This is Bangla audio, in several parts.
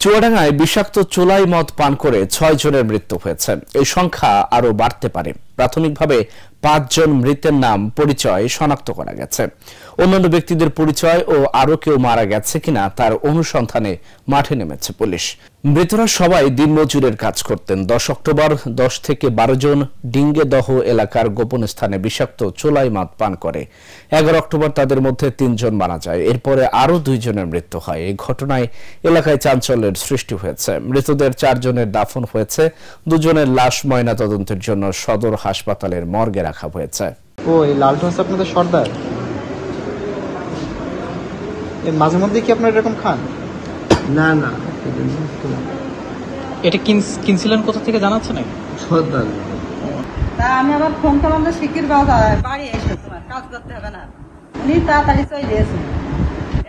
চুয়াডাঙ্গায় বিষাক্ত চোলাই মদ পান করে ৬ জনের মৃত্যু হয়েছে। এই সংখ্যা আরও বাড়তে পারে। প্রাথমিকভাবে ৫ জন মৃতের নাম পরিচয় শনাক্ত করা গেছে। অন্যান্য ব্যক্তিদের পরিচয় ও আরও কেউ মারা গেছে কিনা তার অনুসন্ধানে মাঠে নেমেছে পুলিশ। মৃতরা সবাই দিনমজুরের কাজ করতেন। ১০ অক্টোবর ১০ থেকে ১২ জন ডিঙ্গেদহ এলাকার গোপন স্থানে বিষাক্ত চোলাই মদ পান করে। ১১ অক্টোবর তাদের মধ্যে ৩ জন মারা যায়। এরপরে আরও ২ জনের মৃত্যু হয়। এই ঘটনায় এলাকায় চাঞ্চল্যের সৃষ্টি হয়েছে। মৃতদের ৪ জনের দাফন হয়েছে। ২ জনের লাশ ময়নাতদন্তের জন্য সদর হাসপাতালের মর্গে রাখা হয়েছে। এই লালটু হচ্ছে আপনাদের সর্দার? মাঝে মধ্যে কি আপনারা এরকম খান? না না, এটা কিনছিলেন কোথা থেকে জানাচ্ছে নাকি? সর্দার। তা আমি আবার ফোন করলাম যে শিকির বাড়ি এসে তোমার কাজ করতে হবে না। উনি তাড়াতাড়ি চলে এসেছেন।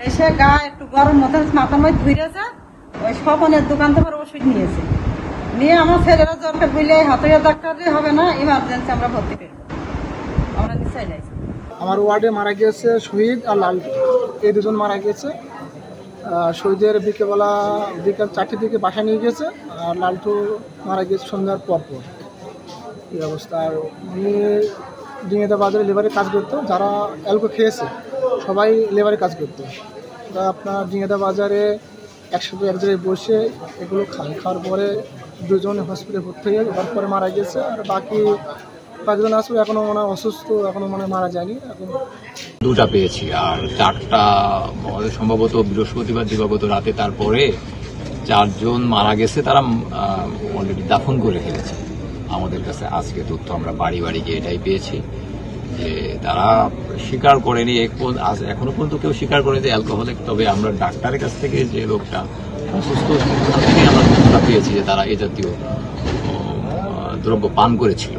এসে গা একটু গরম মতো মাথার মধ্যে ধুইরেছে। ওই স্বপনের দোকান থেকে ওষুধ নিয়েছে। নিয়ে আমার ছেলেরা দরকার বললে হাতুড়ে ডাক্তার হবে না, ইমার্জেন্সি আমরা ভর্তি করবো। আমরা নিশ্চয় যাইছি। আমার ওয়ার্ডে মারা গিয়েছে শহীদ আর লালটু, এই দুজন মারা গিয়েছে। শহীদের বিকেল ৪টের দিকে বাসায় নিয়ে গেছে, আর লালটু মারা গিয়েছে সন্ধ্যার পর। এই অবস্থা। আর উনি ডিঙেদা বাজারে লেবারে কাজ করতো। যারা অ্যালকো খেয়েছে সবাই লেবারে কাজ করতো। ওরা আপনার ডিঙেদা বাজারে একসাথে এক জায়গায় বসে এগুলো খাওয়ার পরে 2 জন হসপিটালে ভর্তি হয়ে তারপরে মারা গেছে। আর বাকি 5 জন আসলে এখনো মনে হয় অসুস্থ, এখনো মনে মারা যায়নি। এখন 2টা পেয়েছি, আর 4টা সম্ভবত বৃহস্পতিবার দিবাগত রাতে। তারপরে 4 জন মারা গেছে, তারা অলরেডি দাফন করে ফেলেছে। আমাদের কাছে আজকে তথ্য আমরা বাড়ি বাড়ি গিয়ে এটাই পেয়েছি যে তারা স্বীকার করেনি। এখনো পর্যন্ত কেউ স্বীকার করেনি যে অ্যালকোহলিক। তবে আমরা ডাক্তারের কাছ থেকে যে লোকটা অসুস্থ থেকে আমরা তথ্যটা পেয়েছি যে তারা এ জাতীয় দ্রব্য পান করেছিল।